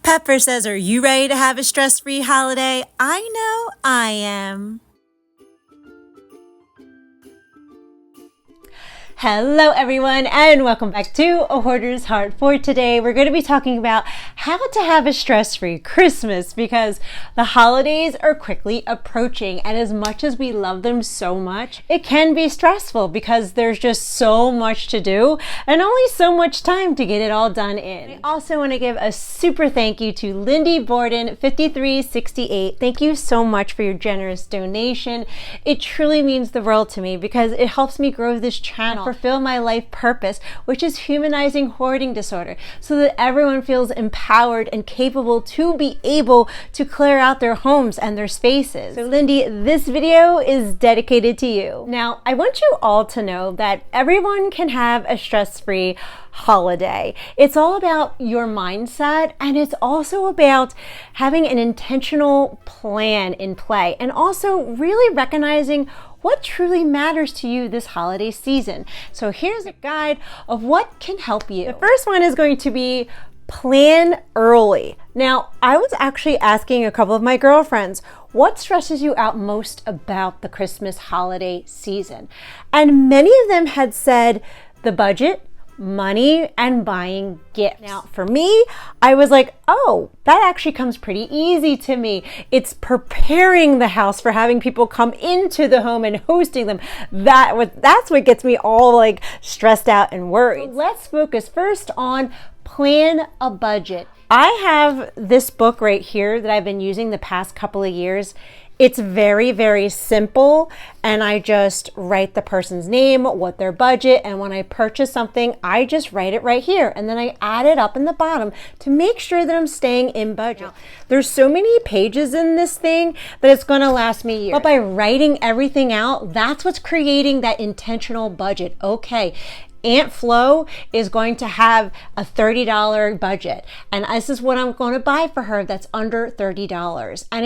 Pepper says, are you ready to have a stress-free holiday? I know I am. Hello everyone and welcome back to A Hoarder's Heart. For today we're going to be talking about how to have a stress-free Christmas because the holidays are quickly approaching, and as much as we love them so much, it can be stressful because there's just so much to do and only so much time to get it all done in. I also want to give a super thank you to Lindy Borden 5368. Thank you so much for your generous donation. It truly means the world to me because it helps me grow this channel, fulfill my life purpose, which is humanizing hoarding disorder, so that everyone feels empowered and capable to be able to clear out their homes and their spaces. So Lindy, this video is dedicated to you. Now, I want you all to know that everyone can have a stress-free holiday. It's all about your mindset, and it's also about having an intentional plan in play, and also really recognizing what truly matters to you this holiday season. So here's a guide of what can help you. The first one is going to be plan early. Now, I was actually asking a couple of my girlfriends, what stresses you out most about the Christmas holiday season? And many of them had said the budget, money, and buying gifts. Now, for me, I was like, oh, that actually comes pretty easy to me. It's preparing the house for having people come into the home and hosting them. That's what gets me all like stressed out and worried. So let's focus first on plan a budget. I have this book right here that I've been using the past couple of years. It's very, very simple, and I just write the person's name, what their budget, and when I purchase something, I just write it right here, and then I add it up in the bottom to make sure that I'm staying in budget. There's so many pages in this thing that it's gonna last me years. But by writing everything out, that's what's creating that intentional budget. Okay, Aunt Flo is going to have a $30 budget, and this is what I'm going to buy for her that's under $30, and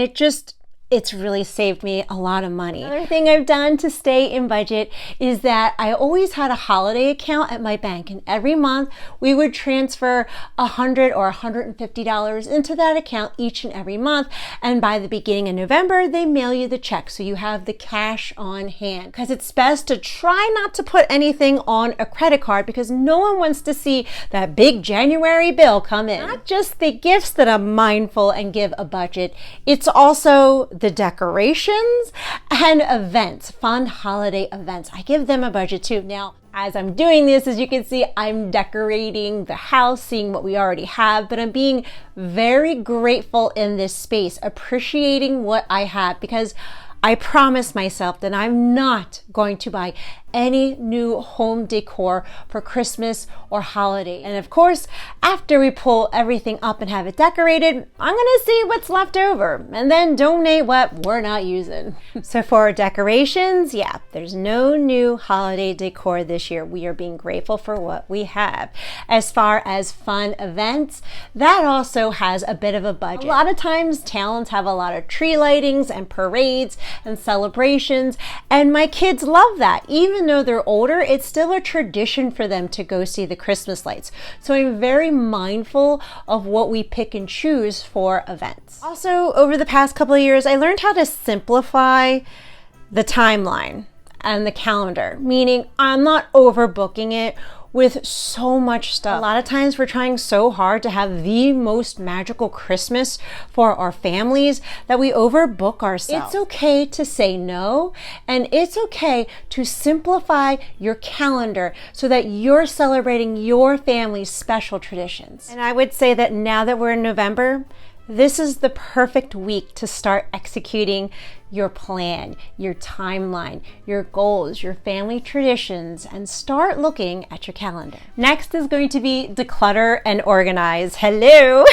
it's really saved me a lot of money. Another thing I've done to stay in budget is that I always had a holiday account at my bank, and every month we would transfer $100 or $150 into that account each and every month, and by the beginning of November they mail you the check so you have the cash on hand, because it's best to try not to put anything on a credit card because no one wants to see that big January bill come in. Not just the gifts that I'm mindful and give a budget, it's also the decorations and events, fun holiday events. I give them a budget too. Now, as I'm doing this, as you can see, I'm decorating the house, seeing what we already have, but I'm being very grateful in this space, appreciating what I have, because I promised myself that I'm not going to buy any new home decor for Christmas or holiday. And of course, after we pull everything up and have it decorated, I'm gonna see what's left over and then donate what we're not using. So for decorations, yeah, there's no new holiday decor this year. We are being grateful for what we have. As far as fun events, that also has a bit of a budget. A lot of times towns have a lot of tree lightings and parades and celebrations, and my kids love that. Even though they're older, it's still a tradition for them to go see the Christmas lights. So I'm very mindful of what we pick and choose for events. Also, over the past couple of years, I learned how to simplify the timeline and the calendar, meaning I'm not overbooking it with so much stuff. A lot of times we're trying so hard to have the most magical Christmas for our families that we overbook ourselves. It's okay to say no, and it's okay to simplify your calendar so that you're celebrating your family's special traditions. And I would say that now that we're in November, this is the perfect week to start executing your plan, your timeline, your goals, your family traditions, and start looking at your calendar. Next is going to be Declutter and Organize. Hello!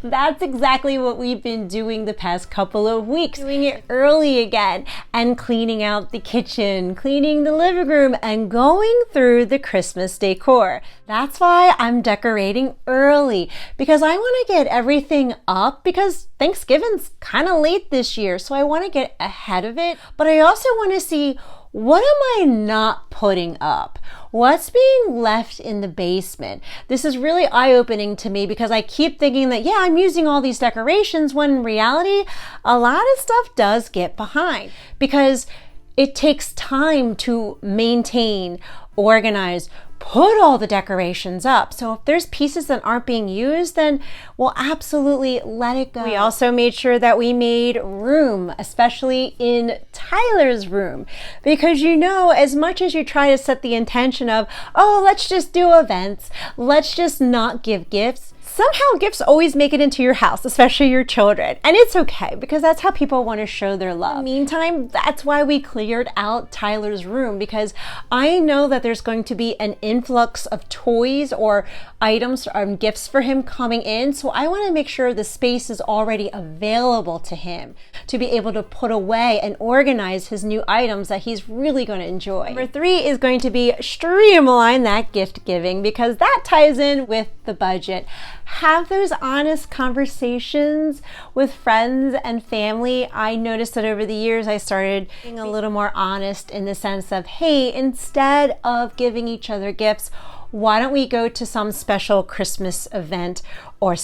That's exactly what we've been doing the past couple of weeks. Doing it early again and cleaning out the kitchen, cleaning the living room, and going through the Christmas decor. That's why I'm decorating early, because I want to get everything up because Thanksgiving's kind of late this year, so I want to get ahead of it. But I also want to see what am I not putting up? What's being left in the basement? This is really eye-opening to me because I keep thinking that, yeah, I'm using all these decorations, when in reality, a lot of stuff does get behind because it takes time to maintain, organize, put all the decorations up. So if there's pieces that aren't being used, then we'll absolutely let it go. We also made sure that we made room, especially in Tyler's room, because as much as you try to set the intention of, oh, let's just do events, let's just not give gifts, somehow gifts always make it into your house, especially your children. And it's okay because that's how people want to show their love. In the meantime, that's why we cleared out Tyler's room, because I know that there's going to be an influx of toys or items or gifts for him coming in. So I want to make sure the space is already available to him to be able to put away and organize his new items that he's really going to enjoy. Number 3 is going to be streamline that gift giving, because that ties in with the budget. Have those honest conversations with friends and family. I noticed that over the years I started being a little more honest in the sense of, hey, instead of giving each other gifts, why don't we go to some special Christmas event or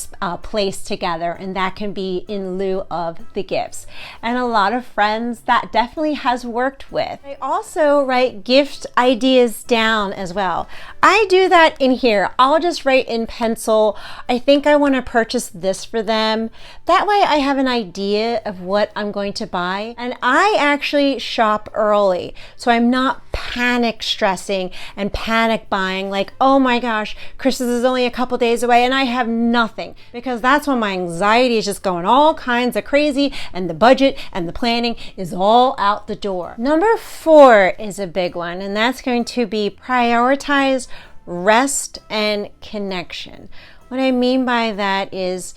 place together, and that can be in lieu of the gifts. And a lot of friends that definitely has worked with. I also write gift ideas down as well. I do that in here. I'll just write in pencil, I think I want to purchase this for them. That way I have an idea of what I'm going to buy. And I actually shop early, so I'm not panic stressing and panic buying like, oh my gosh, Christmas is only a couple days away and I have nothing, because that's when my anxiety is just going all kinds of crazy and the budget and the planning is all out the door. Number 4 is a big one, and that's going to be prioritize rest and connection. What I mean by that is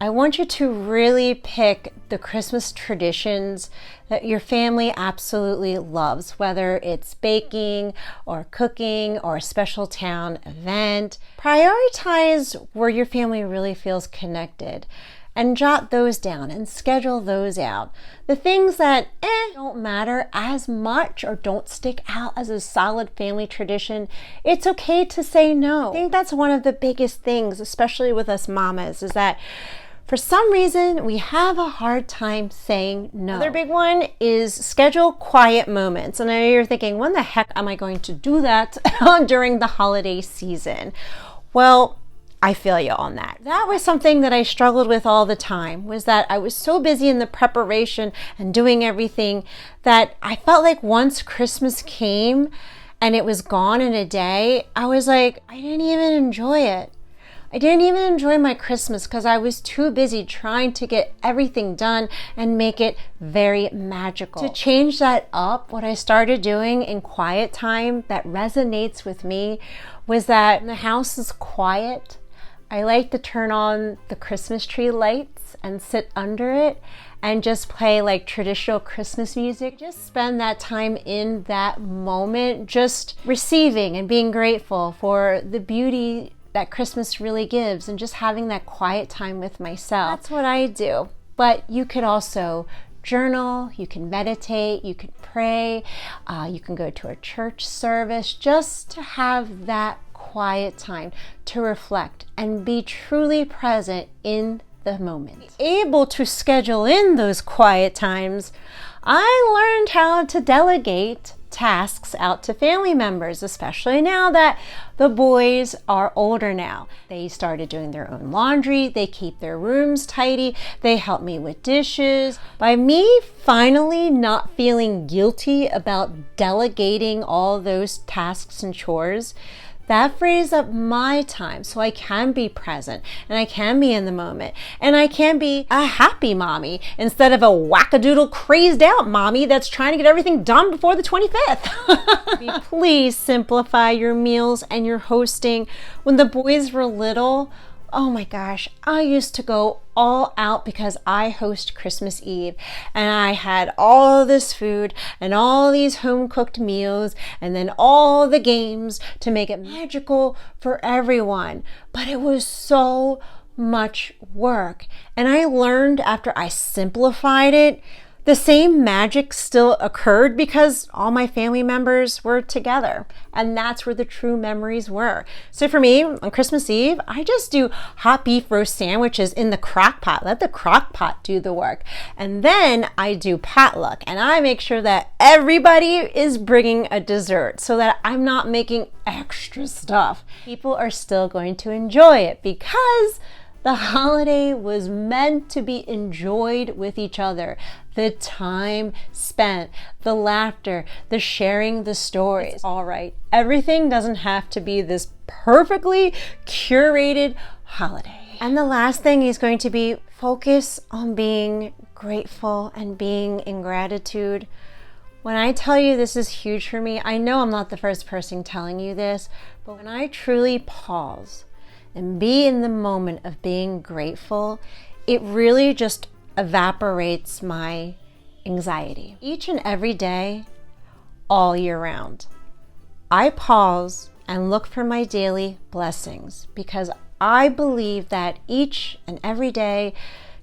I want you to really pick the Christmas traditions that your family absolutely loves, whether it's baking or cooking or a special town event. Prioritize where your family really feels connected and jot those down and schedule those out. The things that don't matter as much or don't stick out as a solid family tradition, it's okay to say no. I think that's one of the biggest things, especially with us mamas, is that for some reason, we have a hard time saying no. Another big one is schedule quiet moments. And I know you're thinking, when the heck am I going to do that during the holiday season? Well, I feel you on that. That was something that I struggled with all the time, was that I was so busy in the preparation and doing everything that I felt like once Christmas came and it was gone in a day, I was like, I didn't even enjoy it. I didn't even enjoy my Christmas because I was too busy trying to get everything done and make it very magical. To change that up, what I started doing in quiet time that resonates with me was that when the house is quiet, I like to turn on the Christmas tree lights and sit under it and just play like traditional Christmas music. Just spend that time in that moment, just receiving and being grateful for the beauty that Christmas really gives and just having that quiet time with myself. That's what I do. But you could also journal, you can meditate, you can pray, you can go to a church service, just to have that quiet time to reflect and be truly present in the moment. Able to schedule in those quiet times, I learned how to delegate tasks out to family members, especially now that the boys are older now. They started doing their own laundry, they keep their rooms tidy, they help me with dishes. By me finally not feeling guilty about delegating all those tasks and chores, that frees up my time so I can be present and I can be in the moment and I can be a happy mommy instead of a wackadoodle crazed out mommy that's trying to get everything done before the 25th. Please simplify your meals and your hosting. When the boys were little, oh my gosh, I used to go all out because I host Christmas Eve and I had all this food and all these home cooked meals and then all the games to make it magical for everyone. But it was so much work. And I learned after I simplified it the same magic still occurred because all my family members were together, and that's where the true memories were. So for me, on Christmas Eve, I just do hot beef roast sandwiches in the crock pot. Let the crock pot do the work. And then I do potluck, and I make sure that everybody is bringing a dessert so that I'm not making extra stuff. People are still going to enjoy it because the holiday was meant to be enjoyed with each other. The time spent, the laughter, the sharing the stories. It's all right. Everything doesn't have to be this perfectly curated holiday. And the last thing is going to be focus on being grateful and being in gratitude. When I tell you this is huge for me, I know I'm not the first person telling you this, but when I truly pause and be in the moment of being grateful, it really just evaporates my anxiety. Each and every day, all year round, I pause and look for my daily blessings because I believe that each and every day,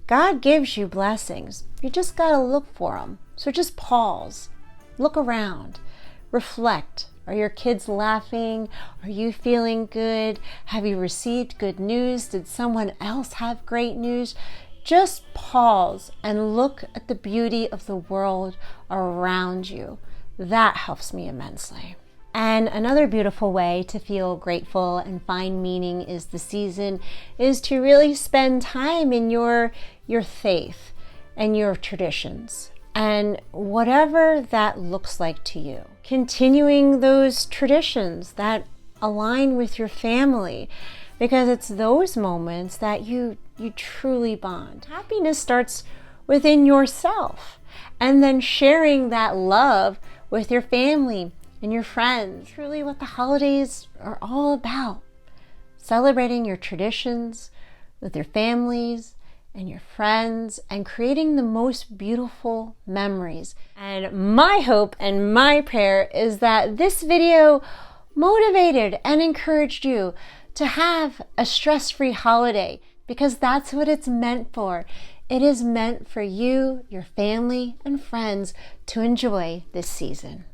God gives you blessings. You just gotta look for them. So just pause, look around, reflect. Are your kids laughing? Are you feeling good? Have you received good news? Did someone else have great news? Just pause and look at the beauty of the world around you. That helps me immensely. And another beautiful way to feel grateful and find meaning is to really spend time in your faith and your traditions. And whatever that looks like to you, continuing those traditions that align with your family, because it's those moments that you truly bond. Happiness starts within yourself, and then sharing that love with your family and your friends. Truly what the holidays are all about. Celebrating your traditions with your families and your friends, and creating the most beautiful memories. And my hope and my prayer is that this video motivated and encouraged you to have a stress-free holiday, because that's what it's meant for. It is meant for you, your family, and friends to enjoy this season.